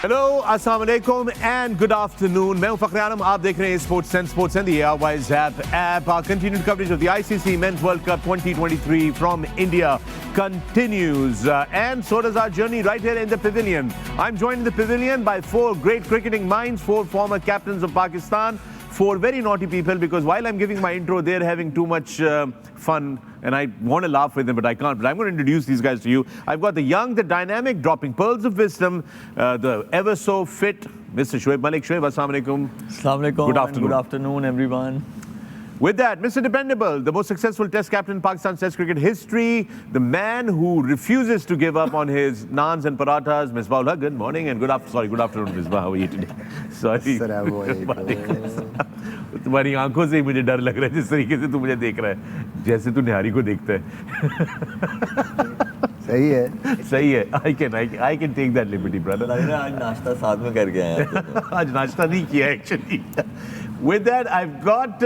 Hello, अस्सलाम वालेकुम and good afternoon. मैं हूं फखर-ए-आलम, आप देख रहे हैं sports and the airwise app. Our continued coverage of the ICC Men's World Cup 2023 from India continues, and so does our journey right here in the Pavilion. I'm joined in the Pavilion by four great cricketing minds, four former captains of Pakistan, four very naughty people, because while I'm giving my intro, they're having too much fun, and I want to laugh with them, but I can't. But I'm going to introduce these guys to you. I've got the young, the dynamic, dropping pearls of wisdom, the ever so fit Mr. Shoaib Malik. Shoaib, assalamu alaikum. Assalamu alaikum. Good afternoon. Good afternoon, everyone. With that, Mr. Dependable, the most successful Test captain in Pakistan's Test cricket history, the man who refuses to give up on his naans and parathas, Misbah. Good morning and good afternoon, Misbah. How are you today? Sorry. तुम्हारी आंखों से ही मुझे डर लग रहा है, जिस तरीके से तू मुझे देख रहा है, जैसे तू निहारी को देखता है। सही है, सही है। I can take that liberty, brother. लग रहा है आज नाश्ता साथ में करके आए हैं। आज नाश्ता नहीं किया actually. With that, I've got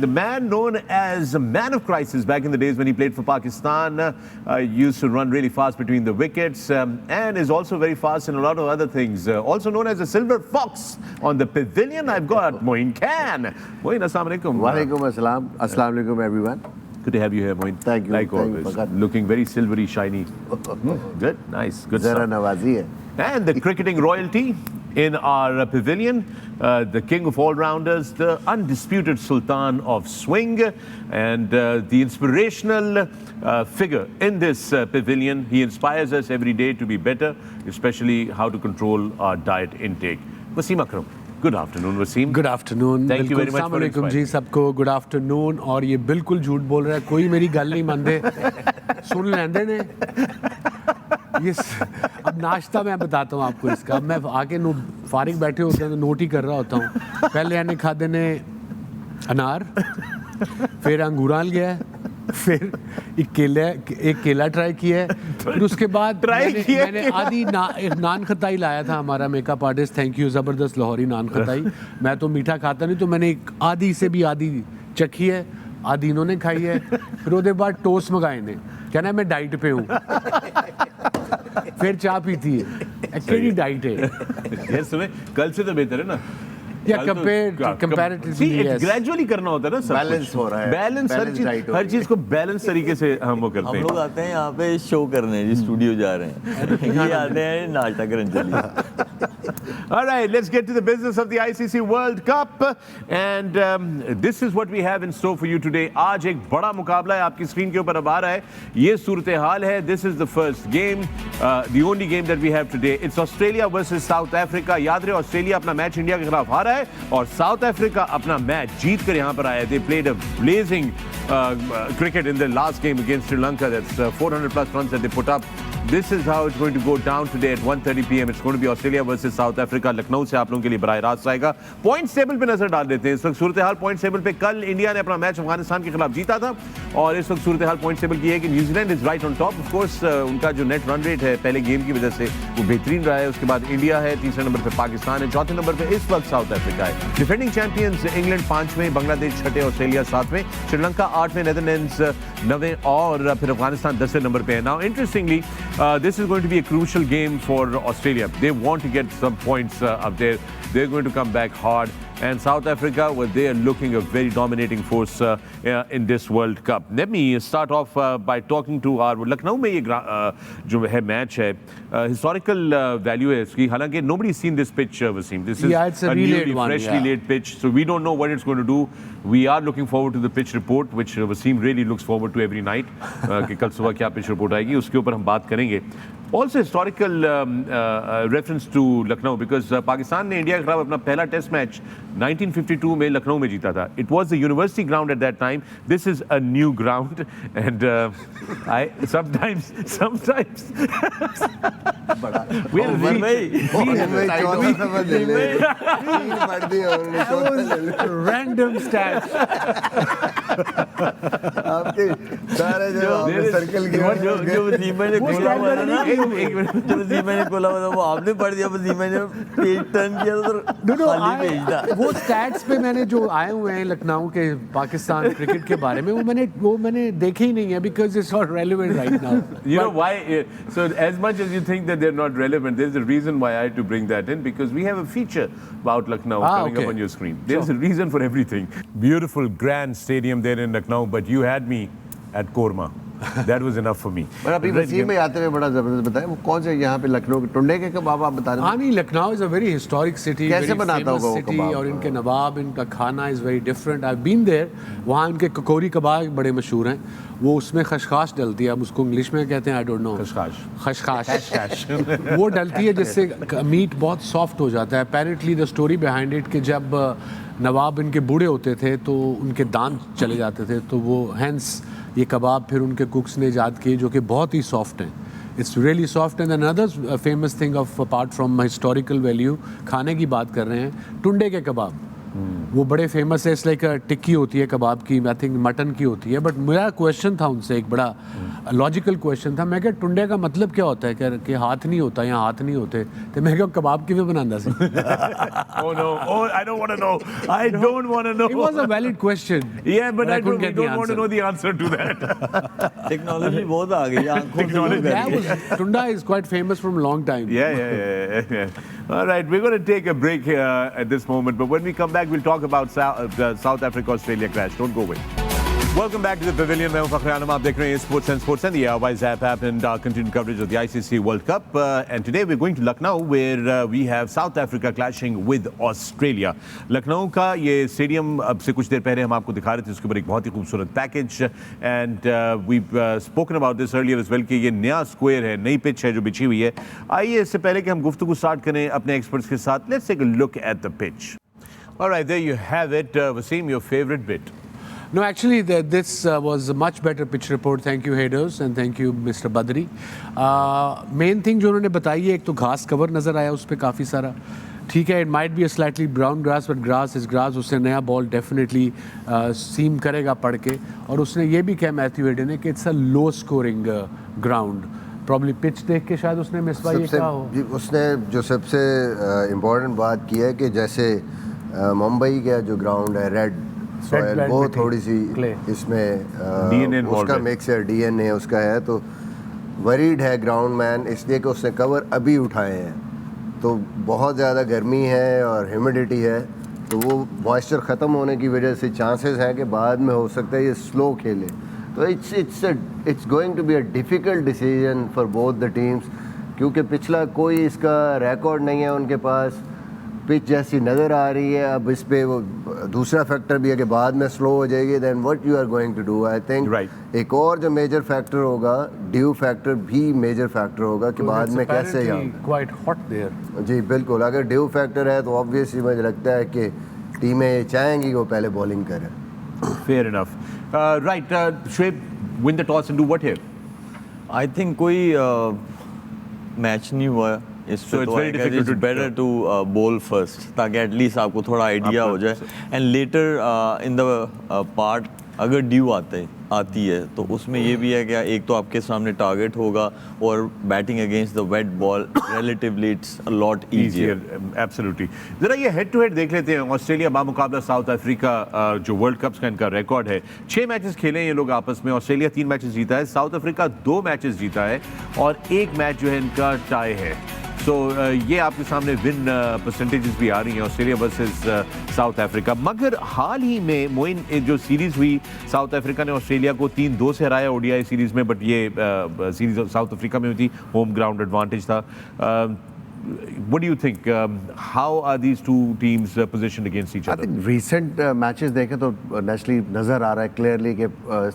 the man known as a man of crisis back in the days when he played for Pakistan. Used to run really fast between the wickets, and is also very fast in a lot of other things. Also known as the Silver Fox on the Pavilion, I've got Moin Khan. Moin, assalamu alaikum. Walaikum assalam. Assalamu alaikum, everyone. Good to have you here, Moin. Thank you. Like always, looking very silvery, shiny. Good, nice, good Zara stuff. nawazi hai. And the cricketing royalty in our pavilion, the king of all-rounders, the undisputed sultan of swing, and the inspirational figure in this pavilion. He inspires us every day to be better, especially how to control our diet intake. Wasim Akram. Good afternoon, Wasim. Good afternoon. Thank you very much for अस्सलाम जी सबको good afternoon. और ये बिल्कुल झूठ बोल रहा है, कोई मेरी गल नहीं मानते, सुन लेंदे ने ये अब नाश्ता मैं बताता हूँ आपको इसका। अब मैं आके फारिग बैठे होते हैं तो नोट ही कर रहा होता हूँ। पहले यानी खाते ने अनार, फिर अंगूराल गया, फिर एक केला ट्राई किया है, फिर उसके बाद मैंने आधी एक नान खताई लाया था हमारा मेकअप आर्टिस्ट, थैंक यू, ज़बरदस्त लाहौरी नान खताई। मैं तो मीठा खाता नहीं, तो मैंने एक आधी से भी आधी चखी है, आधी इन्होंने खाई है। फिर उसके बाद टोस्ट मंगाए ने, कहना मैं डाइट पे हूँ। फिर चाय पीती है, एक्चुअली डाइट है। सुने, कल से तो बेहतर है ना। या कंपैरेटिवली ग्रेजुअली करना होता है ना, सब बैलेंस हो रहा है, बैलेंस हर चीज को बैलेंस तरीके से हम वो करते हैं। हम लोग आते हैं यहाँ पे शो करने, जी स्टूडियो जा रहे हैं, ये आते हैं नाश्ता करने चलिए। All right, let's get to the business of the ICC World Cup, and this is what we have in store for you today. आज एक बड़ा मुकाबला है, आपकी स्क्रीन के ऊपर अब आ रहा है, ये सूरत हाल है। This is the first game, the only game that we have today. It's Australia versus South Africa. याद रहे, ऑस्ट्रेलिया अपना मैच इंडिया के खिलाफ हारा है और साउथ अफ्रीका अपना मैच जीत कर यहाँ पर आया है। They played a blazing cricket in the last game against Sri Lanka. That's 400 plus runs that they put up. This is how it's going to go down today at 1:30 p.m. It's going to be Australia versus South Africa. Lucknow से आप लोगों के लिए बराह रास्त आएगा। Points table पे नजर डाल देते हैं। इस वक्त सूरत हाल पॉइंट्स टेबल पे, कल इंडिया ने अपना मैच अफगानिस्तान के खिलाफ जीता था, और इस वक्त सूरत हाल पॉइंट्स टेबल की है कि New Zealand is right on top. Of course उनका जो नेट रन रेट है पहले गेम की वजह से वो बेहतरीन रहा है। उसके बाद इंडिया है, तीसरे नंबर पर पाकिस्तान है, चौथे नंबर पर इस वक्त साउथ अफ्रीका है। डिफेंडिंग चैंपियंस इंग्लैंड 5वें, बांग्लादेश 6ठे, ऑस्ट्रेलिया 7वें, श्रीलंका 8वें, नेदरलैंड्स 9वें, और फिर अफगानिस्तान 10वें नंबर पे है। Now interestingly, this is going to be a crucial game for Australia. They want to get some points up there. They're going to come back hard. And South Africa, well, they are looking a very dominating force in this World Cup. Let me start off by talking to our Lucknow में ये जो है match है, historical value है इसकी। हालांकि nobody's seen this pitch, Wasim. This is it's a newly, one, freshly laid pitch, so we don't know what it's going to do. We are looking forward to the pitch report, which Wasim really looks forward to every night. कि कल सुबह क्या pitch report आएगी, उसके ऊपर हम बात करेंगे। Also historical reference to Lucknow, because Pakistan ने इंडिया के खिलाफ अपना पहला टेस्ट मैच 1952 में लखनऊ में जीता था. It was the university ground at that time. This is a new ground, and I sometimes random stats. आपके सारे जो आपने सर्कल किया जो वसीमा ने खोला हुआ था ना, एक मिनट जो वसीमा ने खोला हुआ था वो आपने पढ़ दिया, वसीमा ने पेज टर्न किया तो खाली पेज था। वो स्टैट्स पे मैंने जो आए हुए हैं लखनऊ के पाकिस्तान क्रिकेट के बारे में वो मैंने देखे ही नहीं है, because it's not relevant right now. You know why? So as much as you think that they're not relevant, there's a reason why I had to bring that in, because we have a feature about Lucknow coming up on your screen. There's a reason for everything. Beautiful, grand stadium there in Lucknow, but you had me at Korma. That was enough for me. पर अभी वसीम में आते हुए बड़ा जबरदस्त बताया, वो कौन से यहाँ पे लखनऊ के टुंडे के कबाब आप बता रहे हैं? हाँ नहीं, Lucknow is a very historic city, कैसे बनाता होगा वो सिटी, कबाब? और इनके नवाब, इनका खाना is very different. I been there, वहाँ इनके ककोरी कबाब बड़े मशहूर हैं। वो उसमें खशखाश डलती है, अब उसको इंग्लिश में कहते हैं, आई डोंट नो, खशखाश वो डलती है जिससे मीट बहुत सॉफ्ट हो जाता है। Apparently the story behind it कि जब नवाब इनके बूढ़े होते थे तो उनके दांत चले जाते थे, तो वो हैंस ये कबाब फिर उनके कुक्स ने ईजाद किए जो कि बहुत ही सॉफ्ट हैं। It's really soft. And another famous thing of apart from historical value, खाने की बात कर रहे हैं, टुंडे के कबाब वो बड़े फेमस है। इस लाइक टिक्की होती है कबाब की, आई थिंक मटन की होती है। बट मेरा क्वेश्चन था उनसे, एक बड़ा लॉजिकल क्वेश्चन था, मैं क्या टुंडे का मतलब क्या होता है कि हाथ नहीं होता या हाथ नहीं होते, तो मैं क्या कबाब किਵੇਂ बनांदा सी? Oh no, oh I don't want to know. I don't want to know. It was a valid question. Yeah, but I couldn't get the don't want to answer. know the answer to that. Technology बहुत आ गई, आंखों से लोग Yeah, Tunda is quite famous from a long time. Yeah. All right, we're going to take a break here at this moment, but when we come back, we'll talk about South Africa-Australia clash. Don't go away. Welcome back to the Pavilion. मैं हूं फखर-ए-आलम, आप देख रहे हैं Sports and the Airwise app and our continued coverage of the ICC World Cup. And today we're going to Lucknow, where we have South Africa clashing with Australia. Lucknow का ये stadium अब से कुछ देर पहले हम आपको दिखा रहे थे, उसके ऊपर एक बहुत ही खूबसूरत package, and we've spoken about this earlier as well कि ये नया स्क्वायर है, नई पिच है जो बिछी हुई है। आइए इससे पहले कि हम गुफ्तगू स्टार्ट करें अपने एक्सपर्ट्स के साथ, let's take a look at the pitch. All right, there you have it. Wasim, your favorite bit? No, actually, this was a much better pitch report. Thank you, Hayders, and thank you, Mr. Badri. Main thing जो उन्होंने बताई है, एक तो घास cover नज़र आया उस पर काफ़ी सारा, ठीक है, it might be a slightly brown grass, but grass is grass. उससे नया बॉल डेफिनेटली सीम करेगा पढ़ के। और उसने ये भी कहा मैथ्यू हेडन ने कि it's a low scoring ground. Probably pitch देख के शायद उसने मिसबा ये कहा हो। उसने जो सबसे इम्पोर्टेंट बात की है कि जैसे मुंबई का जो ग्राउंड है रेड सॉइल, वो थोड़ी सी इसमें उसका मिक्स है, डीएनए उसका है, तो वरीड है ग्राउंड मैन, इसलिए कि उसने कवर अभी उठाए हैं, तो बहुत ज़्यादा गर्मी है और ह्यूमिडिटी है, तो वो मॉइस्चर ख़त्म होने की वजह से चांसेस हैं कि बाद में हो सकता है ये स्लो खेले। तो it's going to be a difficult decision for both the teams, क्योंकि पिछला कोई इसका रिकॉर्ड नहीं है उनके पास। पिच जैसी नज़र आ रही है, अब इस पे वो दूसरा फैक्टर भी है कि बाद में स्लो हो जाएगी, then what you are going to do. I think एक और जो मेजर फैक्टर होगा, ड्यू फैक्टर भी मेजर फैक्टर होगा कि बाद में कैसे क्वाइट हॉट देयर। जी बिल्कुल, अगर ड्यू फैक्टर है तो ऑब्वियसली मुझे लगता है कि टीमें चाहेंगी कि वो पहले बॉलिंग करें। Fair enough. Right, Shoaib, win the toss and do what here? I think कोई मैच नहीं हुआ इस पे, तो इट्स बेटर टू बोल फर्स्ट, ताकि एटलीस्ट आपको थोड़ा आइडिया हो जाए, and later in the part अगर ड्यू आती है तो उसमें ये भी है कि एक तो आपके सामने टारगेट होगा, और batting against the wet ball relatively it's a lot easier. Absolutely. जरा ये हेड टू हेड देख लेते हैं, ऑस्ट्रेलिया बामुकाबला साउथ अफ्रीका, जो वर्ल्ड कप्स का इनका रिकॉर्ड है, 6 मैचेस खेले हैं ये लोग आपस में। ऑस्ट्रेलिया 3 मैचेस जीता है, साउथ अफ्रीका 2 मैचेस जीता है, और 1 मैच जो है इनका टाई है। सो ये आपके सामने विन परसेंटेजेस भी आ रही हैं, ऑस्ट्रेलिया वर्सेस साउथ अफ्रीका। मगर हाल ही में मोइन जो सीरीज़ हुई, साउथ अफ्रीका ने ऑस्ट्रेलिया को 3-2 से हराया ओडीआई सीरीज़ में, बट ये सीरीज़ साउथ अफ्रीका में हुई थी, होम ग्राउंड एडवांटेज था। What do you think? How are these two teams positioned against each other? I think recent matches देखें तो नेचुरली नज़र आ रहा है क्लियरली कि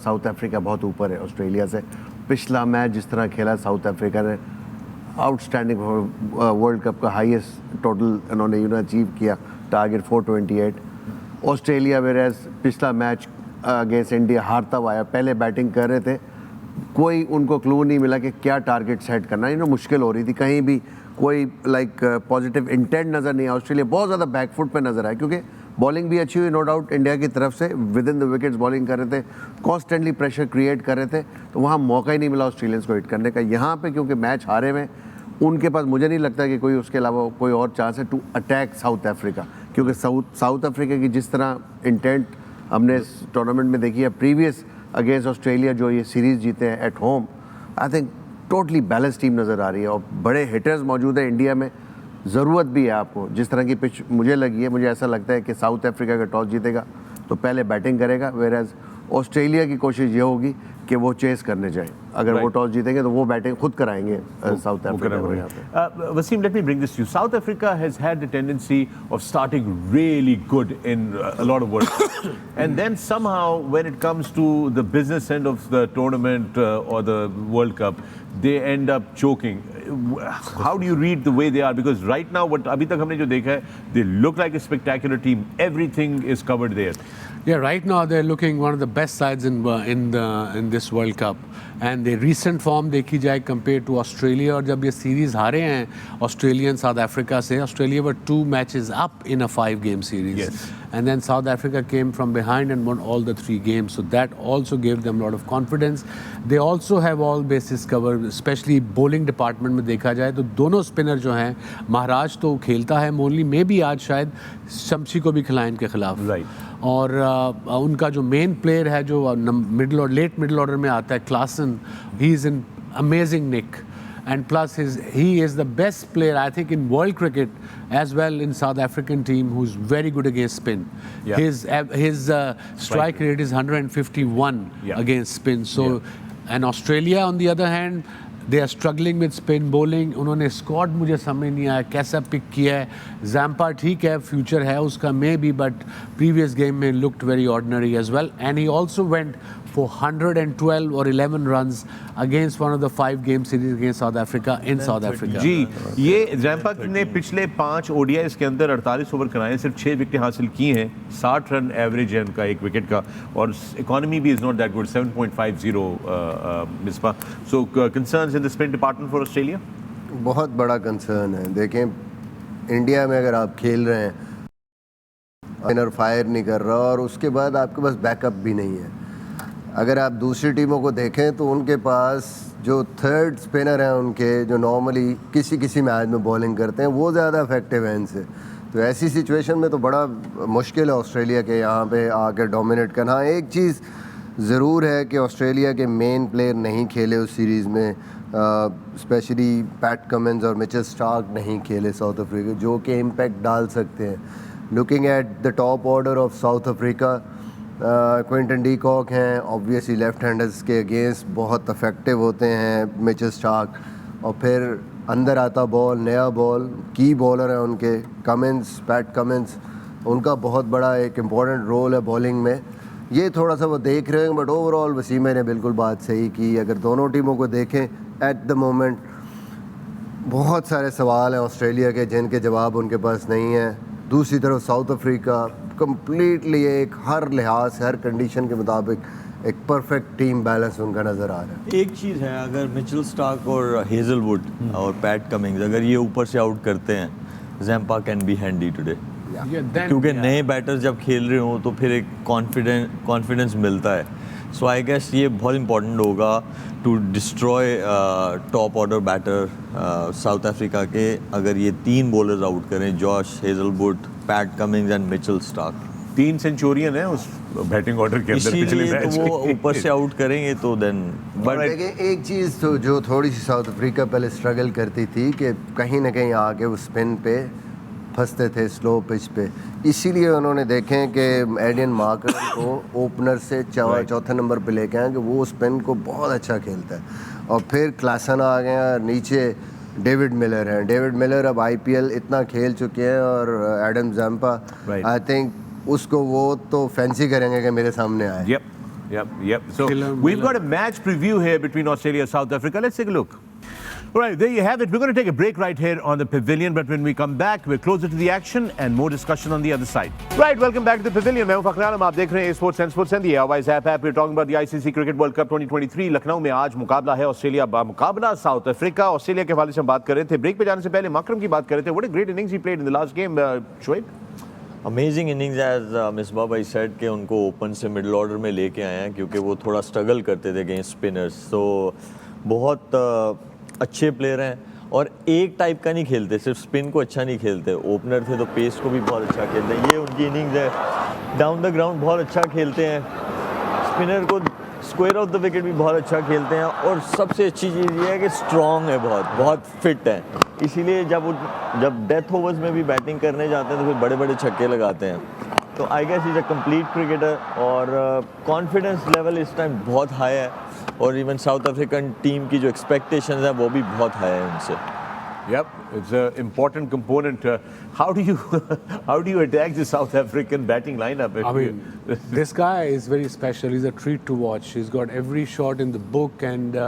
साउथ अफ्रीका बहुत ऊपर है ऑस्ट्रेलिया से। पिछला मैच जिस तरह खेला साउथ अफ्रीका ने, आउटस्टैंडिंग वर्ल्ड कप का हाईएस्ट टोटल इन्होंने अचीव किया, टारगेट 428। ऑस्ट्रेलिया वेयर पिछला मैच अगेंस्ट इंडिया हारता हुआ आया, पहले बैटिंग कर रहे थे, कोई उनको क्लू नहीं मिला कि क्या टारगेट सेट करना, मुश्किल हो रही थी, कहीं भी कोई पॉजिटिव इंटेंट नज़र नहीं आया। ऑस्ट्रेलिया बहुत ज़्यादा बैकफुट पे नज़र आया, क्योंकि बॉलिंग भी अच्छी हुई नो डाउट इंडिया की तरफ से, with in the wickets bowling कर रहे थे, कॉन्स्टेंटली प्रेशर क्रिएट कर रहे थे, तो वहाँ मौका ही नहीं मिला ऑस्ट्रेलियंस को हिट करने का। यहाँ पे क्योंकि मैच हारे हुए, उनके पास मुझे नहीं लगता कि कोई उसके अलावा कोई और चांस है टू अटैक साउथ अफ्रीका, क्योंकि साउथ अफ्रीका की जिस तरह इंटेंट हमने इस टूर्नामेंट में देखी है प्रीवियस अगेंस्ट ऑस्ट्रेलिया जो ये सीरीज़ जीते हैं at home, I think totally balance team नज़र आ रही है और बड़े हिटर्स मौजूद हैं इंडिया में। ज़रूरत भी है आपको, जिस तरह की पिच मुझे लगी है, मुझे ऐसा लगता है कि साउथ अफ्रीका का टॉस जीतेगा तो पहले बैटिंग करेगा, वेयर एज ऑस्ट्रेलिया की कोशिश ये होगी कि वो चेस करने जाए। अगर वो टॉस जीतेंगे तो वो बैटिंग खुद कराएंगे साउथ अफ्रीका को यहाँ पे। Wasim, let me bring this to you. South Africa has had the tendency of starting really good in a lot of World Cups. And then somehow when it comes to the business end of the tournament or the World Cup, they end up choking. How do you read the way they are? Because right now, what abhi tak humne jo dekha hai, they look like a spectacular team. Everything is covered there. Yeah, right now they're looking one of the best sides in this World Cup. And the recent form देखी जाए compared to Australia, और जब ये series हारे हैं Australia and South Africa से, Australia were 2 matches up in a 5-game series. Yes. And then South Africa came from behind and won all the 3 games. So that also gave them a lot of confidence. They also have all bases covered, especially bowling department में देखा जाए तो दोनों spinner जो हैं, महाराज तो खेलता है मोनली में भी आज शायद शमशी को भी खिलाएं इनके खिलाफ। Right. और उनका जो मेन प्लेयर है जो मिडिल और लेट मिडिल ऑर्डर में आता है, Klaasen, he is in amazing nick, and plus he is the best player I think in world cricket as well in South African team who's very good against spin. Yeah. His strike rate is 151 against spin. So and Australia on the other hand, they are struggling with spin bowling. उन्होंने Scott मुझे समझ नहीं आया कैसा pick किया है। Zampa ठीक है, फ्यूचर है उसका maybe, but previous game में looked very ordinary as well, and he also went for 112 or 11 runs against one of the 5-game series against South Africa in South Africa. जी, ये Zampa ने पिछले 5 ODIs के अंदर 48 over कराए, सिर्फ 6 wicket हासिल की हैं, 60 रन एवरेज है उनका 1 विकेट का, और इकोनॉमी भी is not that good, 7.50 Misbah. So concerns in the spin department for Australia? बहुत बड़ा कंसर्न है। देखें, इंडिया में अगर आप खेल रहे हैं, स्पिनर फायर नहीं कर रहा और उसके बाद आपके पास बैकअप भी नहीं है। अगर आप दूसरी टीमों को देखें तो उनके पास जो थर्ड स्पिनर हैं उनके, जो नॉर्मली किसी मैच में बॉलिंग करते हैं, वो ज़्यादा इफेक्टिव हैं इनसे। तो ऐसी सिचुएशन में तो बड़ा मुश्किल है ऑस्ट्रेलिया के यहाँ पे आकर डोमिनेट करना। हाँ, एक चीज़ ज़रूर है कि ऑस्ट्रेलिया के मेन प्लेयर नहीं खेले उस सीरीज़ में, स्पेशली पैट कमिंस और मिचेल स्टार्क नहीं खेले साउथ अफ्रीका, जो कि इम्पैक्ट डाल सकते हैं। Looking at the top order of South Africa, Quinton de Kock हैं, ऑब्वियसली लेफ्ट हैंडर्स के अगेंस्ट बहुत इफेक्टिव होते हैं मिचेल स्टार्क, और फिर अंदर आता बॉल, नया बॉल, की बॉलर हैं उनके कमिंस, पैट कमिंस, उनका बहुत बड़ा एक इम्पॉर्टेंट रोल है बॉलिंग में। ये थोड़ा सा वो देख रहे हैं, बट ओवरऑल वसीम ने बिल्कुल बात सही की। अगर दोनों टीमों को देखें एट द मोमेंट, बहुत सारे सवाल हैं ऑस्ट्रेलिया के जिनके जवाब उनके पास नहीं है। दूसरी तरफ साउथ अफ्रीका कम्प्लीटली एक हर लिहाज से, हर कंडीशन के मुताबिक एक परफेक्ट टीम बैलेंस उनका नज़र आ रहा है। एक चीज़ है, अगर मिचेल स्टार्क और हेजलवुड और पैट कमिंग्स अगर ये ऊपर से आउट करते हैं, Zampa can be handy today, क्योंकि नए बैटर जब खेल रहे हो तो फिर एक कॉन्फिडेंस मिलता है। सो आई गेस ये बहुत इंपॉर्टेंट होगा to destroy top order batter South Africa के, अगर ये 3 बॉलर्स आउट करें, Josh Hazlewood, Pat Cummins and Mitchell Starc. 3 centurion है उस बैटिंग ऑर्डर के अंदर पिछले मैच तो वो ऊपर से आउट करेंगे तो देन। बट देखिए, एक चीज़ तो जो थोड़ी सी साउथ अफ्रीका पहले स्ट्रगल करती थी कि कहीं ना कहीं आके वो स्पिन पे फंसते थे, स्लो पिच पे, इसीलिए उन्होंने देखें कि एडियन मार्कर को ओपनर से चौथे नंबर पे लेके आए कि वो स्पिन को बहुत अच्छा खेलता है। और फिर क्लासन आ गया, नीचे डेविड मिलर हैं। डेविड मिलर अब IPL इतना खेल चुके हैं, और एडम जैम्पा आई थिंक उसको वो तो फैंसी करेंगे कि मेरे सामने आए। Yep. So we've got a match preview here between Australia and South Africa. Let's take a look. All right, there you have it. We're going to take a break right here on the Pavilion, but when we come back, we're closer to the action and more discussion on the other side. Right, welcome back to the Pavilion. मैं हूं Fakhar-e-Alam, आप देख रहे हैं Sports and the Airways app. We're talking about the ICC Cricket World Cup 2023. Lucknow में आज मुकाबला है ऑस्ट्रेलिया मुकाबला साउथ अफ्रीका। ऑस्ट्रेलिया के हवाले से हम बात कर रहे थे, ब्रेक पे जाने से पहले मकरम की बात कर रहे थे। What a great innings he played in the last game, Shoaib. Amazing innings as Misbah भाई सेड कि उनको ओपन से मिडिल ऑर्डर में लेके आए हैं क्योंकि वो थोड़ा स्ट्रगल करते थे अगेंस्ट स्पिनर्स। तो बहुत अच्छे प्लेयर हैं और एक टाइप का नहीं खेलते, सिर्फ स्पिन को अच्छा नहीं खेलते। ओपनर थे तो पेस को भी बहुत अच्छा खेलते हैं। ये उनकी इनिंग्स है, डाउन द ग्राउंड बहुत अच्छा खेलते हैं, स्पिनर को स्क्वायर ऑफ द विकेट भी बहुत अच्छा खेलते हैं और सबसे अच्छी चीज़ ये है कि स्ट्रॉन्ग है, बहुत फिट है। इसीलिए जब डेथ ओवर्स में भी बैटिंग करने जाते हैं तो फिर बड़े बड़े छक्के लगाते हैं। तो I guess is a complete cricketer और कॉन्फिडेंस लेवल इस टाइम बहुत हाई है और इवन साउथ अफ्रीकन टीम की जो एक्सपेक्टेशंस है वो भी बहुत हाई है उनसे। Yep, it's an important component. How do you attack the South African batting lineup? I mean, this guy is very special. He's a treat to watch. He's got every shot in the book, and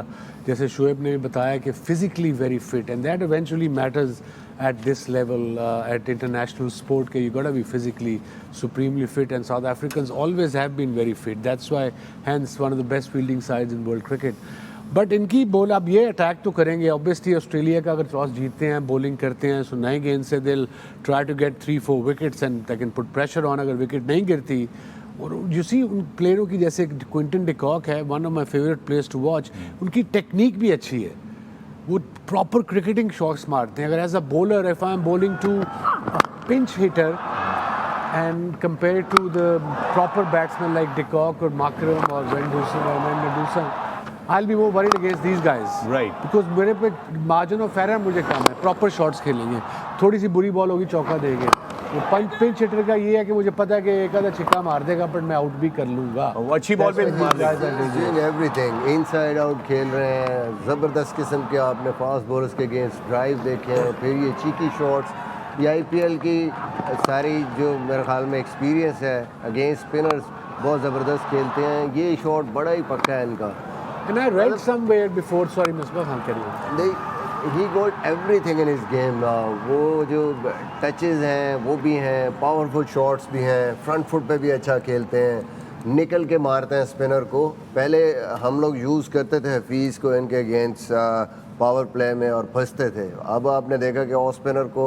जैसे शोएब ने भी बताया कि physically very fit, and that eventually matters at this level, at international sport. कि you gotta be physically supremely fit, and South Africans always have been very fit. That's why, hence, one of the best fielding sides in world cricket. But इनकी ball अब ये attack तो करेंगे obviously. Australia का अगर toss जीतते हैं, bowling करते हैं, सो नए गेंद से दिल try to get 3-4 wickets and they can put pressure on. अगर विकेट नहीं गिरती और यू सी उन प्लेयरों की जैसे क्विंटन डिकॉक है, one of my favourite players to watch, उनकी टेक्निक भी अच्छी है, वो प्रॉपर क्रिकेटिंग शॉट्स मारते हैं। अगर as a bowler if I am bowling to pinch hitter and compared to the proper batsmen like De Kock or Makram or Vendusa, I'll be more worried against these guys. Right. Because मेरे पे margin of error मुझे कम है, proper shots खेलेंगे, थोड़ी सी बुरी ball होगी चौका देंगे। वो पिंच हिटर का ये है कि मुझे पता है कि एक आधा छिक्का मार देगा पर मैं आउट भी कर लूँगा। वो अच्छी बॉल पे मार देगा। एवरीथिंग इनसाइड आउट खेल रहे हैं, ज़बरदस्त किस्म के आपने फास्ट बॉलर्स के अगेंस्ट ड्राइव देखे हैं, फिर ये चीकी शॉट्स। ये आईपीएल की सारी जो मेरे ख्याल में एक्सपीरियंस है अगेंस्ट स्पिनर्स बहुत ज़बरदस्त खेलते हैं। ये शॉट बड़ा ही पक्का है इनका। And I read somewhere before, sorry Misbah Khan, carry on. He got everything in his game now. वो जो टचेस हैं वो भी हैं, पावरफुल शॉट्स भी हैं, फ्रंट फुट पे भी अच्छा खेलते हैं, निकल के मारते हैं स्पिनर को। पहले हम लोग यूज़ करते थे हफीज़ को इनके अगेंस्ट पावर प्ले में और फंसते थे। अब आपने देखा कि ऑफ स्पिनर को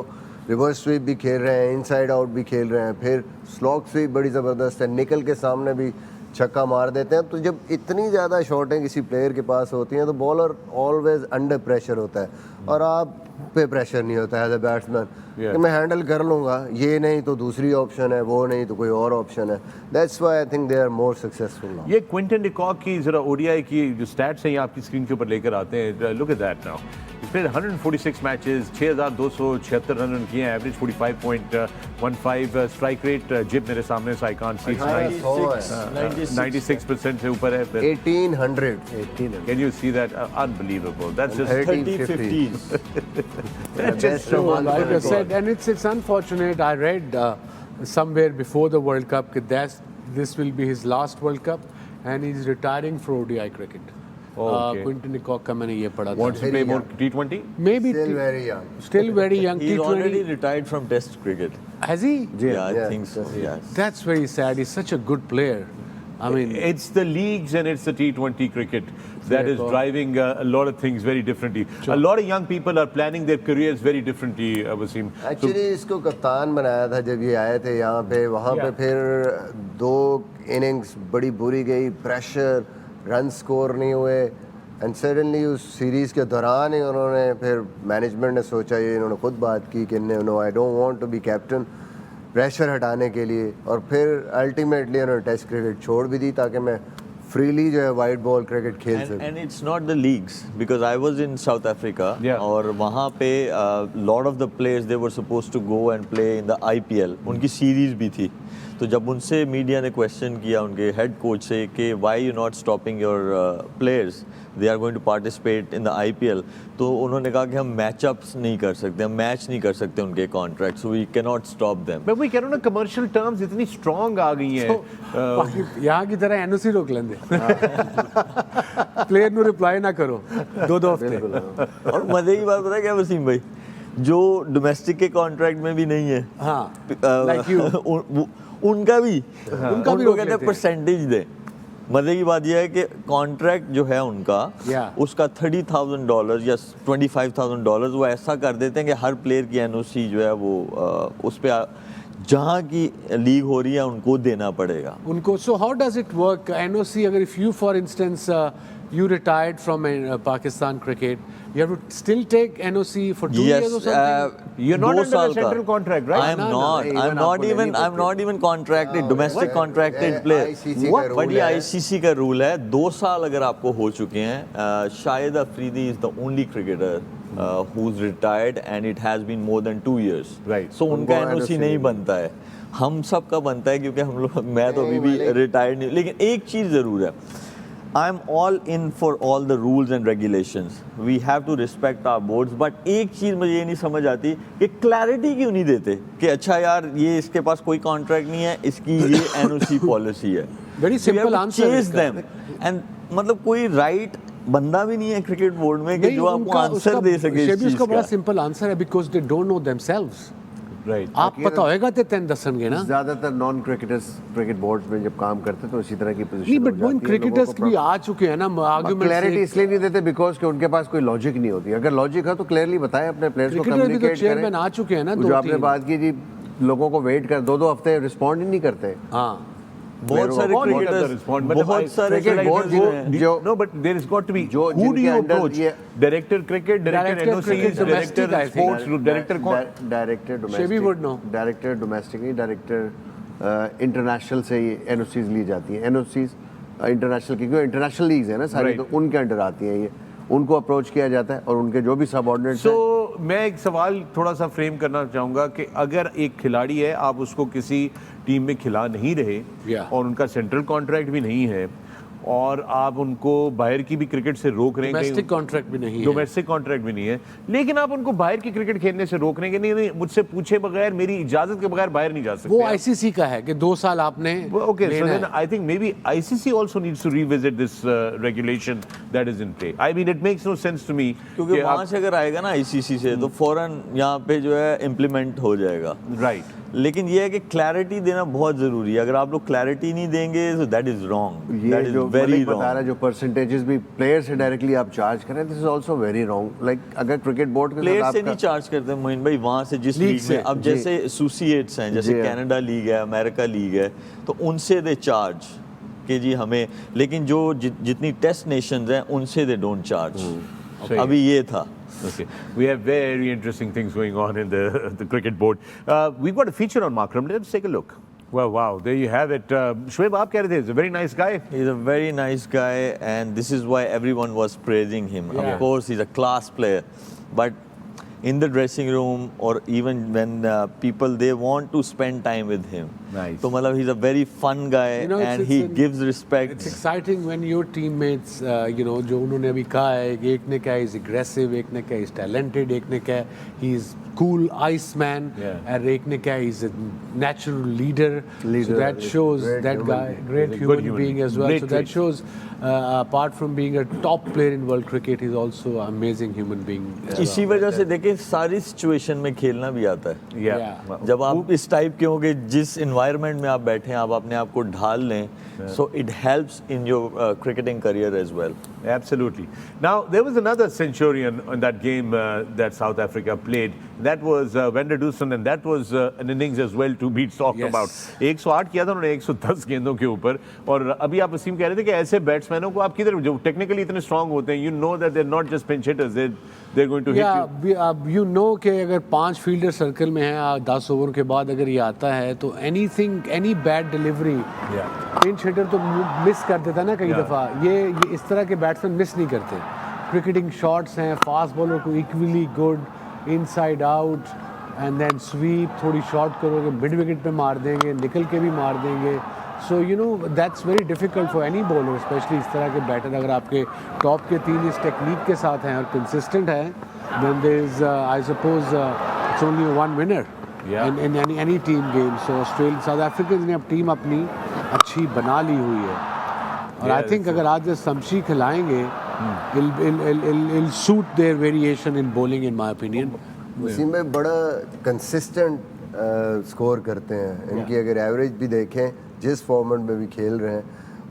रिवर्स स्वीप भी खेल रहे हैं, इनसाइड आउट भी खेल रहे हैं, फिर स्लॉग स्वीप बड़ी ज़बरदस्त है, निकल के सामने भी छक्का मार देते हैं। तो जब इतनी ज़्यादा शॉटें किसी प्लेयर के पास होती हैं तो बॉलर ऑलवेज अंडर प्रेशर होता है और आप पे प्रेशर नहीं होता है एज अ बैट्समैन कि मैं हैंडल कर लूँगा, ये नहीं तो दूसरी ऑप्शन है, वो नहीं तो कोई और ऑप्शन है। That's why I think they are more successful now. ये क्विंटन डिकॉक की जरा ओडीआई की जो स्टैट्स हैं ये आपकी स्क्रीन के ऊपर लेकर आते हैं। लुक एट दैट नाउ, इसमें 146 मैचेस, 6276 रन किए हैं, एवरेज 45.15, स्ट्राइक रेट जिप मेरे सामने सो आई कांट सी, 96% से ऊपर है। 1800 can you see that? Unbelievable, that's just 30-50s। just so Like I said, and it's unfortunate. I read somewhere before the World Cup that this will be his last World Cup, and he's retiring for ODI cricket. Okay. Quinton de Kock का मैंने ये पढ़ा था। wants to play more T20? Maybe Still very young. Still very young. He's already T20. retired from Test cricket. Has he? Yeah, I Yeah. think so. Yes. That's very sad. He's such a good player. I mean, It's the leagues and it's the T20 cricket that is driving a lot of things very differently. A lot of young people are planning their careers very differently, Wasim. Actually इसको कप्तान बनाया था जब ये आए थे यहाँ पे, वहाँ पे फिर 2 इनिंग्स बड़ी बुरी गई, प्रेशर, रन स्कोर नहीं हुए एंड सडनली उस सीरीज़ के दौरान ही उन्होंने फिर मैनेजमेंट ने सोचा, ये इन्होंने खुद बात की कि no I don't want to be captain, pressure हटाने के लिए। और फिर अल्टीमेटली उन्होंने टेस्ट क्रिकेट छोड़ भी दी ताकि मैं फ्रीली जो है वाइट बॉल क्रिकेट खेल सकूं। And it's not the leagues because I was in South Africa और वहाँ पे lot of the players they were supposed to go and play in the IPL, उनकी सीरीज भी थी। तो जब उनसे मीडिया ने क्वेश्चन किया उनके हेड कोच से कि why you not stopping your players, they are going to participate in the IPL, तो उन्होंने कहा कि हम मैचअप्स नहीं कर सकते, हम मैच नहीं कर सकते उनके contract, so we can not stop them. But we cannot, commercial terms इतनी स्ट्रॉन्ग आ गई हैं। यहाँ की तरह NOC रोक लेंगे, प्लेयर नु रिप्लाई ना करो 2-2 हफ्ते। और मजे की बात पता है क्या वसीम भाई, जो डोमेस्टिक के कॉन्ट्रैक्ट में भी नहीं है, हाँ, like you. उनका भी रोक कहते हैं लेते हैं। परसेंटेज दे। मजे की बात यह है कि कॉन्ट्रैक्ट जो है उनका उसका $30,000 या $25,000 वो ऐसा कर देते हैं कि हर प्लेयर की NOC जो है वो उस पर जहाँ की लीग हो रही है उनको देना पड़ेगा उनको. So how does it work? NOC, अगर if you for instance you retired from Pakistan cricket, you have to still take NOC for 2 years or something? You're not under a central contract, right? I'm not even contracted, domestic contracted player. But ये ICC का rule है, 2 साल अगर आपको हो चुके हैं, Shahid Afridi is the only cricketer who's retired and it has been more than 2 years. Right. So उनका NOC नहीं बनता है, हम सब का बनता है क्योंकि हम लोग, मैं तो अभी भी रिटायर्ड नहीं. लेकिन एक चीज़ ज़रूर है, I'm all in for all the rules and regulations. We have to respect our boards. But एक चीज़ मुझे ये नहीं समझ आती कि clarity क्यों नहीं देते कि अच्छा यार ये इसके पास कोई contract नहीं है, इसकी ये NOC policy है. Very simple answer. Chase them. And मतलब कोई right बंदा भी नहीं है क्रिकेट बोर्ड में कि जो आपको आंसर दे सके इस चीज़ उसका बड़ा सिंपल आंसर है, because they don't know themselves. Right. आप पता होएगा तो 10 दसनगे ना. ज़्यादातर नॉन क्रिकेटर्स क्रिकेट बोर्ड में जब काम करते तो इसी तरह की पोजीशन नहीं, बट वो क्रिकेटर्स भी आ चुके हैं ना आर्गुमेंट. क्लैरिटी इसलिए नहीं देते बिकॉज कि उनके पास कोई लॉजिक नहीं होती. अगर लॉजिक है तो क्लियरली बताएं अपने प्लेयर्स को, कम्युनिकेट करें. चेयरमैन आ चुके हैं ना, जो आपने बात की जी, लोगों को वेट कर 2-2 हफ्ते रिस्पॉन्ड ही नहीं करते. हाँ, बहुत सारे क्रिकेटर्स, बहुत सारे जो no, but there has got to be. जो who do you जिनके अंडर approach? ये Director cricket, director NOCs, domestic, director I think. sports, director director Shebi would know. Director domestic नहीं, डायरेक्टर इंटरनेशनल से ये NOCs ली जाती हैं. NOCs international की, क्योंकि इंटरनेशनल लीग्स है ना सारी, तो उनके अंडर आती हैं ये, उनको अप्रोच किया जाता है और उनके जो भी सबऑर्डिनेट्स हैं. मैं एक सवाल थोड़ा सा फ्रेम करना चाहूँगा कि अगर एक खिलाड़ी है, आप उसको किसी टीम में खिला नहीं रहे और उनका सेंट्रल कॉन्ट्रैक्ट भी नहीं है और आप उनको बाहर की भी क्रिकेट से रोक रहे हैं, डोमेस्टिक कॉन्ट्रैक्ट भी नहीं है, डोमेस्टिक कॉन्ट्रैक्ट भी नहीं है, लेकिन आप उनको बाहर की क्रिकेट खेलने से रोक रहे हैं कि नहीं मुझसे पूछे बगैर, मेरी इजाजत के बगैर बाहर नहीं जा सकते. वो ICC का है कि 2 साल आपने. Okay, so then I think maybe ICC also needs to revisit this regulation that is in play. I mean, it makes no sense to me. क्योंकि वहाँ से अगर आएगा ना ICC से तो फौरन यहाँ पे जो है इम्प्लीमेंट हो जाएगा. Right. लेकिन ये है कि क्लैरिटी देना बहुत जरूरी है. अगर आप लोग क्लैरिटी नहीं देंगे तो दैट इज रॉन्ग. ये जो मलिक बता रहा है, जो परसेंटेजेस भी प्लेयर से डायरेक्टली आप चार्ज करें, this is also very wrong. Like अगर क्रिकेट बोर्ड के प्लेयर से नहीं चार्ज करते मोइन भाई, वहाँ से जिस लीग में अब जैसे एसोसिएट्स हैं, जैसे कनाडा लीग है, अमेरिका लीग है, तो उनसे दे चार्ज कि जी हमें, लेकिन जो जितनी टेस्ट नेशंस हैं उनसे दे डोंट चार्ज. अभी ये था. Okay, we have very interesting things going on in the cricket board. We've got a feature on Akram. Let's take a look. Well, wow, there you have it. Shoaib, आप कह रहे थे, he's a very nice guy. He's a very nice guy, and this is why everyone was praising him. Of course, he's a class player, but in the dressing room or even when people they want to spend time with him. Nice. So मतलब he's a very fun guy, and he gives respect. It's exciting when your teammates, जो उन्होंने अभी कहा है कि एक ने कहा is aggressive, एक ने कहा is talented, एक ने कहा he's cool Iceman, and एक ने कहा he's a natural leader. So that shows that guy, great human being as well. So that shows apart from being a top player in world cricket, he's also an amazing human being. इसी वजह से देखें सारी situation में खेलना भी आता है. जब आप इस टाइप के होंगे, जिस environment में आप बैठे हैं, आप अपने आप को ढाल लें, so it helps in your cricketing career as well. Absolutely. Now there was another centurion in that game that South Africa played. That was Vander Dussen, and that was an innings as well to be talked about. 108 किया था उन्होंने 110 गेंदों के ऊपर. और अभी आप वसीम कह रहे थे कि ऐसे बैट्समैनों को आप किधर, जो टेक्निकली इतने स्ट्रांग होते हैं, you know that they're not just pinch hitters, they're going to hit you. You know कि अगर 5 फील्डर सर्कल में हैं 10 ओवर के बाद अगर ये आता है तो any bad delivery, pinch hitter तो मिस कर देता ना कई दफ़ा. ये इस तरह के बैट्समैन मिस नहीं करते. क्रिकेटिंग शॉट्स हैं, फास्ट बॉलर को equally good, inside out and then sweep, थोड़ी शॉट करोगे मिड विकेट पे मार देंगे, निकल के भी मार देंगे. So that's very difficult for any bowler, especially इस तरह के बैटर. अगर आपके टॉप के 3 इस टेक्निक के साथ हैं और कंसिस्टेंट हैं, then there is I suppose it's only one winner in any team game. So South Africans ने अब टीम अपनी अच्छी बना ली हुई है. और आई थिंक अगर आज शमशी खिलाएंगे, it'll suit their variation in bowling in my opinion. Wasim में बड़ा कंसिस्टेंट स्कोर करते हैं. इनकी अगर एवरेज भी देखें, जिस फॉर्मेट में भी खेल रहे हैं,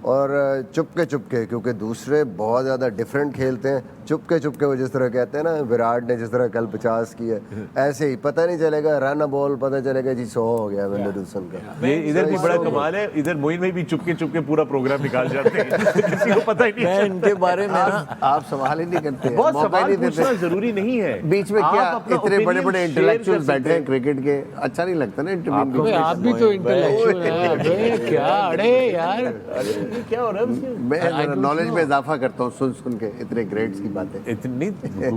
और चुपके चुपके, क्योंकि दूसरे बहुत ज़्यादा डिफरेंट खेलते हैं, चुपके चुपके वो जिस तरह कहते हैं ना, विराट ने जिस तरह कल 50 किया, ऐसे ही पता नहीं चलेगा, रन अ बॉल पता चलेगा जी 100 हो गया वेंडरडूसन का। ये इधर भी बड़ा कमाल है, इधर मोइन भाई भी चुपके चुपके पूरा प्रोग्राम निकाल जाते हैं, किसी को पता ही नहीं। मैं इनके बारे में आप सवाल ही नहीं करते, बहुत सवाल पूछना जरूरी नहीं है बीच में। क्या इतने बड़े बड़े इंटेलेक्चुअल्स बैठे हैं क्रिकेट के, अच्छा नहीं लगता ना इंटरव्यू? आप भी तो इंटेलेक्चुअल हैं। अबे क्या, अरे यार क्या हो रहा है? मैं नॉलेज में इजाफा करता हूँ सुन सुन के इतने ग्रेड्स की बातें। इतनी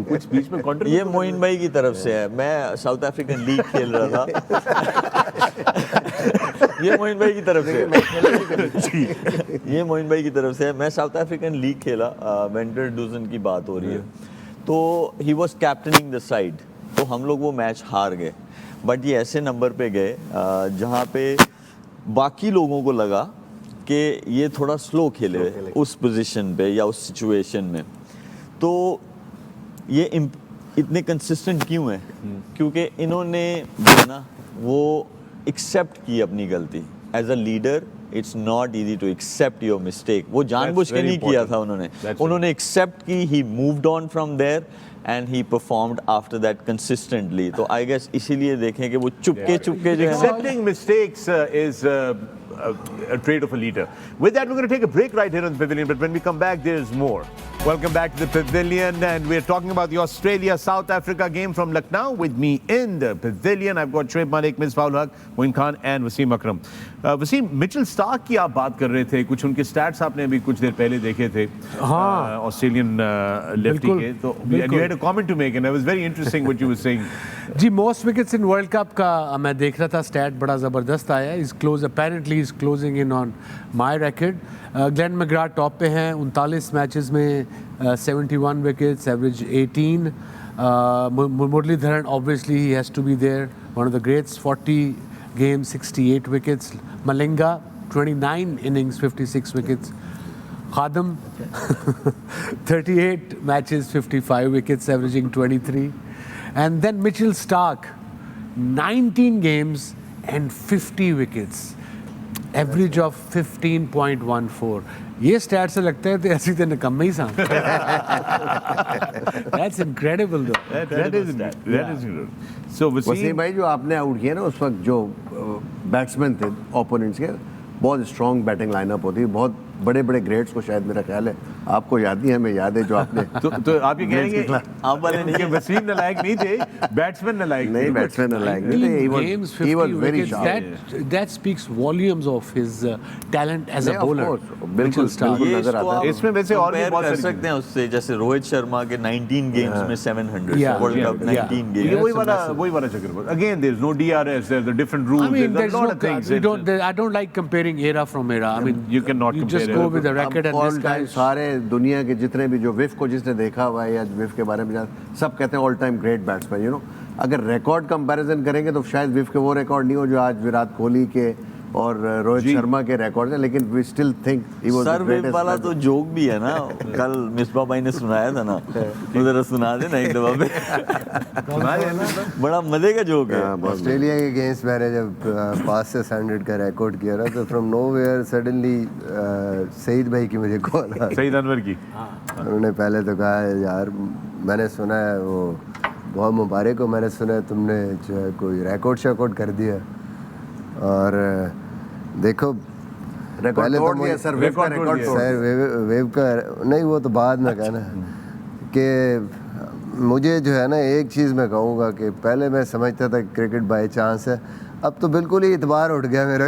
कुछ बीच में कंट्रीब्यूट। ये मोइन भाई की तरफ से है, मैं साउथ अफ्रीकन लीग खेल रहा था। ये मोइन भाई की तरफ से, ये मोइन भाई की तरफ से है। मैं साउथ अफ्रीकन लीग खेला, वेंडरडूसन की बात हो रही है, तो he was captaining the side, तो हम लोग वो मैच हार गए। बट ये ऐसे नंबर पे गए जहाँ पे बाकी लोगों को लगा कि ये थोड़ा स्लो खेले उस पोजीशन पे या उस सिचुएशन में। तो ये इतने कंसिस्टेंट क्यों है? क्योंकि इन्होंने जो है ना वो एक्सेप्ट की अपनी गलती। As a leader it's not easy to accept your mistake. वो जानबूझ के नहीं किया था उन्होंने एक्सेप्ट की। He moved on from there and he performed after that consistently. तो आई गेस इसीलिए देखें कि वो चुपके चुपके जो है, accepting mistakes is a trait of a leader. With that, we're going to take a break right here on the Pavilion, but when we come back, there's more. Welcome back to the Pavilion, and we're talking about the Australia-South Africa game from Lucknow. With me in the Pavilion, I've got Shoaib Malik, Misbah, Moin Khan, and Wasim Akram. Wasim, Mitchell Starc की आप बात कर रहे थे, कुछ उनके stats आपने अभी कुछ देर पहले देखे थे, ऑस्ट्रेलियन लेफ्टी के, तो and you had a comment to make, and it was very interesting what you were saying. जी, most wickets in World Cup का मैं देख रहा था, स्टैट बड़ा ज़बरदस्त आया। Is close, apparently is closing in on my record. Glenn McGrath top पे हैं 39 मैचेस में, 71 wickets, average 18। Muralitharan obviously he has to be there, one of the greats, 40 games, 68 wickets. Malinga, 29 innings, 56 wickets. Khadam, 38 matches, 55 wickets, averaging 23. And then Mitchell Starc, 19 games and 50 wickets. Average of 15.14. ये stat से लगता है तो ऐसी तो निकम्मे ही सा। That's incredible though. That is good. So Wasim भाई, जो आपने आउट किया ना उस वक्त, जो बैट्समैन थे ओपोनेंट्स के, बहुत स्ट्रॉन्ग बैटिंग लाइनअप होती है, बहुत बड़े बड़े ग्रेड्स को शायद मेरा ख्याल है आपको याद नहीं, हमें याद है जो आपने तो आप ये कहेंगे आप वाले नहीं कि वसीम नालायक नहीं थे, बैट्समैन नालायक नहीं, बैट्समैन नालायक नहीं थे। He was very sharp. That speaks volumes of his talent as a bowler. बिल्कुल नजर आता है। इसमें वैसे और भी बहुत कर सकते हैं उससे, जैसे रोहित शर्मा के 19 गेम्स में 700, वर्ल्ड कप 19 ये गेम्स। वही वाला चक्कर। Again, there's no DRS, there's the different rules, I mean, there's a lot of things. I don't like comparing era from era. I mean, you cannot compare. Just go with the record, and this guy सारे दुनिया के जितने भी, जो विफ को जिसने देखा हुआ है या विफ के बारे में सब कहते हैं all time great batsman, you know. अगर रिकॉर्ड कंपैरिजन करेंगे तो शायद विफ के वो रिकॉर्ड नहीं हो जो आज विराट कोहली के और रोहित शर्मा के रिकॉर्ड है, लेकिन we still think he was the greatest वाला तो जोक भी है ना, कल मिसबा भाई ने सुनाया था ना, उधर सुना दे ना एक दफा पे, बड़ा मजे का जोक है। ऑस्ट्रेलिया के अगेंस्ट मैंने जब 5 से 100 का रिकॉर्ड किया ना, तो फ्रॉम नोवेयर सडनली सईद भाई की मुझे कॉल आई, सईद अनवर की। उन्होंने पहले तो कहा यार मैंने सुना है, वो बहुत मुबारक हो, मैंने सुना है तुमने जो है कोई रिकॉर्ड कर दिया। और देखो पहले तो मुझे सर वेव का नहीं, वो तो बाद में कहना कि मुझे जो है ना, एक चीज़ मैं कहूँगा कि पहले मैं समझता था क्रिकेट बाय चांस है, अब तो बिल्कुल ही इतबार उठ गया मेरा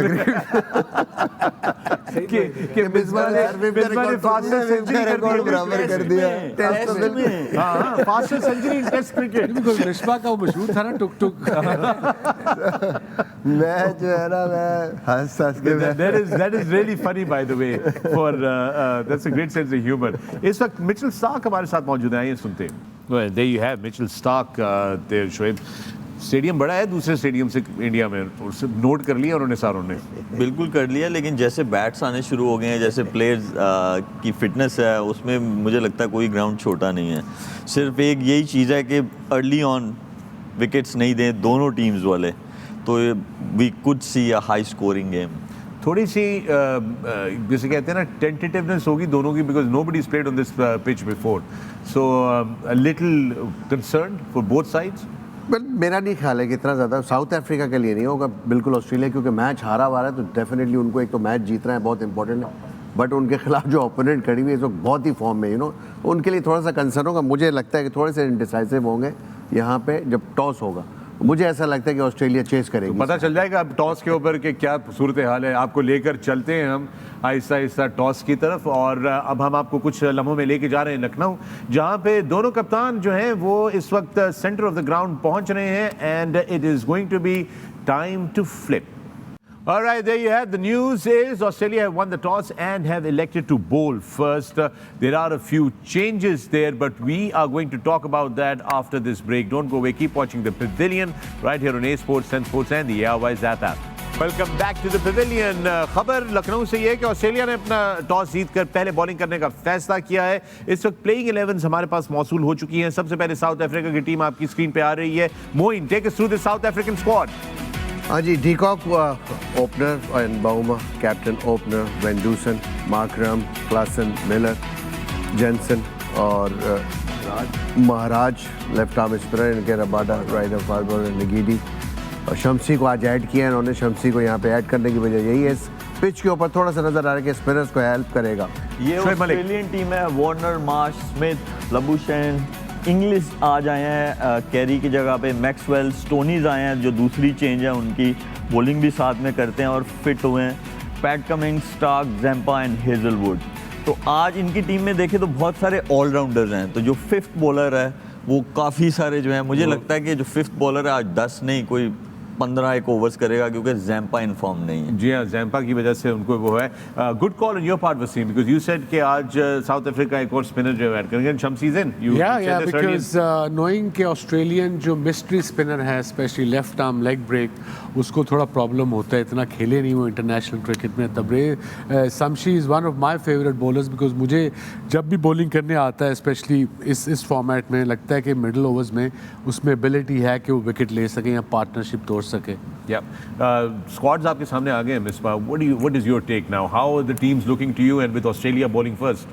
कि मिसबा ने फास्टेस्ट सेंचुरी बराबर कर दिया टेस्ट में। हां, फास्टेस्ट सेंचुरी इन टेस्ट क्रिकेट। बिल्कुल मिसबा का वो मशहूर था ना, टुक टुक। मैं जो है ना, मैं हंस के that is really funny by the way, for that's a great sense of humor. इस वक्त मिचेल स्टार्क हमारे साथ मौजूद हैं, आइए सुनते हैं। Well, there you have Mitchell Starc there, Shoaib। Stadium बड़ा है दूसरे स्टेडियम से इंडिया में, उससे नोट कर लिया उन्होंने सारों ने। बिल्कुल कर लिया, लेकिन जैसे बैट्स आने शुरू हो गए हैं, जैसे प्लेयर्स की फिटनेस है, उसमें मुझे लगता है कोई ग्राउंड छोटा नहीं है। सिर्फ एक यही चीज़ है कि अर्ली ऑन विकेट्स नहीं दें दोनों टीम्स वाले, तो we could see a high scoring game. थोड़ी सी जैसे कहते हैं ना टेंटेटिवनेस होगी दोनों की, because nobody is played on this pitch before, so a little concern for both sides. But मेरा नहीं ख्याल है कि इतना ज़्यादा साउथ अफ्रीका के लिए नहीं होगा बिल्कुल ऑस्ट्रेलिया, क्योंकि मैच हारा हुआ है तो डेफिनेटली उनको एक तो मैच जीतना है, बहुत इंपॉर्टेंट है, बट उनके खिलाफ जो ओपोनेंट खड़ी हुई है इस वक्त बहुत ही फॉर्म में, उनके लिए थोड़ा सा कंसर्न होगा। मुझे लगता है कि थोड़े से इंडिसाइसिव होंगे यहाँ पे जब टॉस होगा। मुझे ऐसा लगता है कि ऑस्ट्रेलिया चेस करेगी। तो पता चल जाएगा अब टॉस के ऊपर कि क्या सूरत हाल है। आपको लेकर चलते हैं हम आहिस्ता आहिस्ता टॉस की तरफ, और अब हम आपको कुछ लम्हों में लेके जा रहे हैं लखनऊ, जहां पे दोनों कप्तान जो हैं वो इस वक्त सेंटर ऑफ द ग्राउंड पहुंच रहे हैं, and it is going to be time to flip. All right, there you have. The news is Australia have won the toss and have elected to bowl first. There are a few changes there, but we are going to talk about that after this break. Don't go away. Keep watching the Pavilion right here on A Sports, Sen Sports and the ARY Zap app. Welcome back to the Pavilion. खबर लखनऊ से ये है कि Australia ने अपना toss जीतकर पहले bowling करने का फैसला किया है। इस वक्त प्लेइंग 11 हमारे पास मौसूल हो चुकी हैं। सबसे पहले साउथ अफ्रीका की टीम आपकी स्क्रीन पे आ रही है। Moin, take us through the South African squad. हाँ जी, de Kock opener and Bavuma captain opener, van der Dussen, Markram, Klaasen, Miller, Jansen और महाराज लेफ्ट आर्म स्पिनर, इनके रबाडा राइट ऑफ फार्बर, निगीडी और शम्सी को आज ऐड किया इन्होंने। शम्सी को यहाँ पे ऐड करने की वजह यही है, इस पिच के ऊपर थोड़ा सा नजर आ रहा है कि स्पिनर्स को हेल्प करेगा। ये ऑस्ट्रेलियन टीम है, Warner, Marsh, Smith, Labuschagne, English आज आए हैं कैरी की जगह पे, मैक्सवेल, स्टोनीज आए हैं जो दूसरी चेंज है उनकी, बॉलिंग भी साथ में करते हैं और फिट हुए हैं, Pat Cummins, Starc, Zampa and Hazlewood. तो आज इनकी टीम में देखें तो बहुत सारे ऑलराउंडर्स हैं। तो जो फिफ्थ बॉलर है वो काफ़ी सारे जो हैं, मुझे लगता है कि जो फिफ्थ बॉलर है आज 10 नहीं कोई 15 एक ओवर्स करेगा, क्योंकि जैम्पा इनफॉर्म नहीं है। जी हाँ, जैम्पा की वजह से उनको वो है। Good call on your part Wasim, because you said कि आज साउथ अफ्रीका एक और स्पिनर जो ऐड करेंगे, शम्सीज इन। या बिकॉज नोइंग के ऑस्ट्रेलियन जो मिस्ट्री स्पिनर है, especially left arm leg break, उसको थोड़ा प्रॉब्लम होता है, इतना खेले नहीं वो इंटरनेशनल क्रिकेट में। Tabraiz Shamsi is one of my favourite bowlers, because मुझे जब भी बॉलिंग करने आता है, स्पेशली इस फॉर्मेट में, लगता है कि मिडल ओवर्स में उसमें एबिलिटी है कि वो विकेट ले सकें या पार्टनरशिप तोड़ सके। Yeah. Squads आपके सामने आ गए हैं Misbah. What is your take now? How are the teams looking to you, and with Australia bowling first?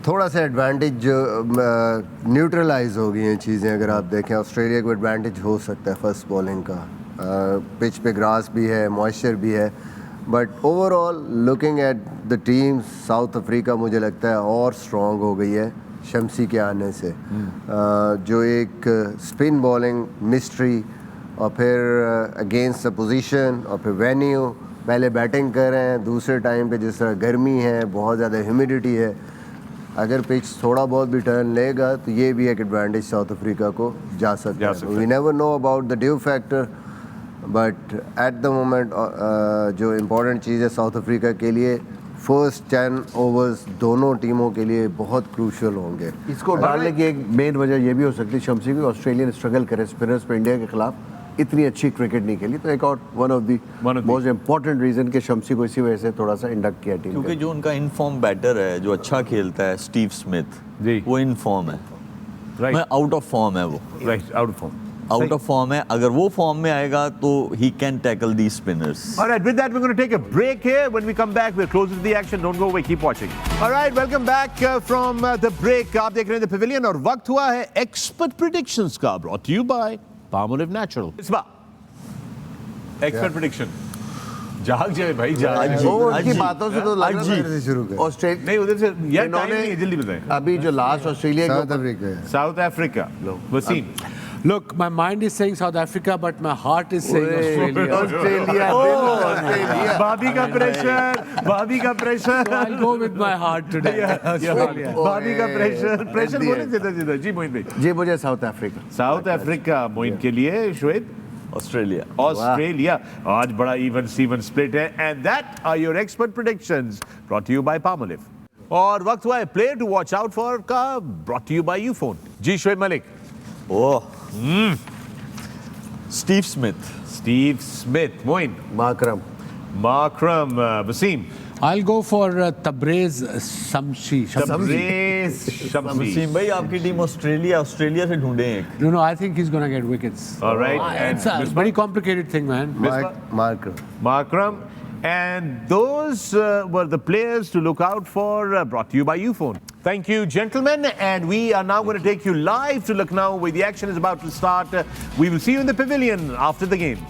थोड़ा सा एडवांटेज जो न्यूट्रलाइज हो गई हैं चीज़ें। अगर आप देखें ऑस्ट्रेलिया को एडवांटेज हो सकता है फर्स्ट बॉलिंग का, पिच पे ग्रास भी है, मॉइस्चर भी है, but overall looking at the team south Africa मुझे लगता है और स्ट्रॉन्ग हो गई है शम्सी के आने से। जो एक स्पिन बॉलिंग मिस्ट्री और फिर अगेंस्ट द पोजीशन और फिर वेन्यू, पहले बैटिंग कर रहे हैं, दूसरे टाइम पे जिस तरह गर्मी है, बहुत ज़्यादा ह्यूमिडिटी है, अगर पिच थोड़ा बहुत भी टर्न लेगा तो ये भी एक एडवांटेज साउथ अफ्रीका को जा सकता है। We never know about the due factor, but at the moment जो इम्पोर्टेंट चीज़ है साउथ अफ्रीका के लिए, फर्स्ट 10 ओवर्स दोनों टीमों के लिए बहुत क्रूशियल होंगे। इसको डालने की एक मेन वजह ये भी हो सकती है शम्सी की, ऑस्ट्रेलियन स्ट्रगल करे स्पिनर्स पे इंडिया के खिलाफ, इतनी अच्छी क्रिकेट नहीं खेली, तो एक और one of the most important reason कि शम्सी को इसी वजह से थोड़ा सा इंडक्ट किया टीम। क्योंकि जो उनका इनफॉर्म बैटर है, जो अच्छा खेलता है, स्टीव स्मिथ, वो इनफॉर्म है, मैं आउट ऑफ फॉर्म है वो, right, out of form, out of form है। अगर वो फॉर्म में आएगा तो he can tackle these spinners. Alright, with that we're going to take a break here. When we come back, we're closer to the action. Don't go away, keep watching. Alright, welcome back from the break. आप देख रहे हैं The Pavilion और वक्त हुआ है Expert Predictions का, brought to you by Palmolive Natural. Misbah, Expert Prediction. जाग जाए भाई, जाग। उनकी बातों से तो लग रहा है शुरू कर ऑस्ट्रेलिया नहीं, उधर से यार टाइम नहीं है, जल्दी बताएं। अभी जो last Australia South Africa, Wasim. Look, my mind is saying South Africa, but my heart is saying Australia. Australia भाभी का प्रेशर, भाभी का pressure. So I'll go with my heart today. Australia. भाभी का प्रेशर बोले सीधा जी मोइन भाई। जी मुझे South Africa. South Africa Moin के लिए, शोएब ऑस्ट्रेलिया। आज बड़ा इवन सीवन स्प्लिट है, and that are your expert predictions brought to you by Palmolive. और वक्त हुआ है player to watch out for का, brought to you by U phone. जी Shoaib Malik. Oh, Steve Smith. Moin. Markram. Wasim. I'll go for Tabrez Shamsi. Wasim भाई, आपकी team Australia से ढूंढे एक। No, I think he's gonna get wickets. All right. It's a very complicated thing, man. Markram. Markram, And those were the players to look out for, brought to you by Ufone. Thank you, gentlemen. And we are now going to take you live to Lucknow, where the action is about to start. We will see you in the pavilion after the game.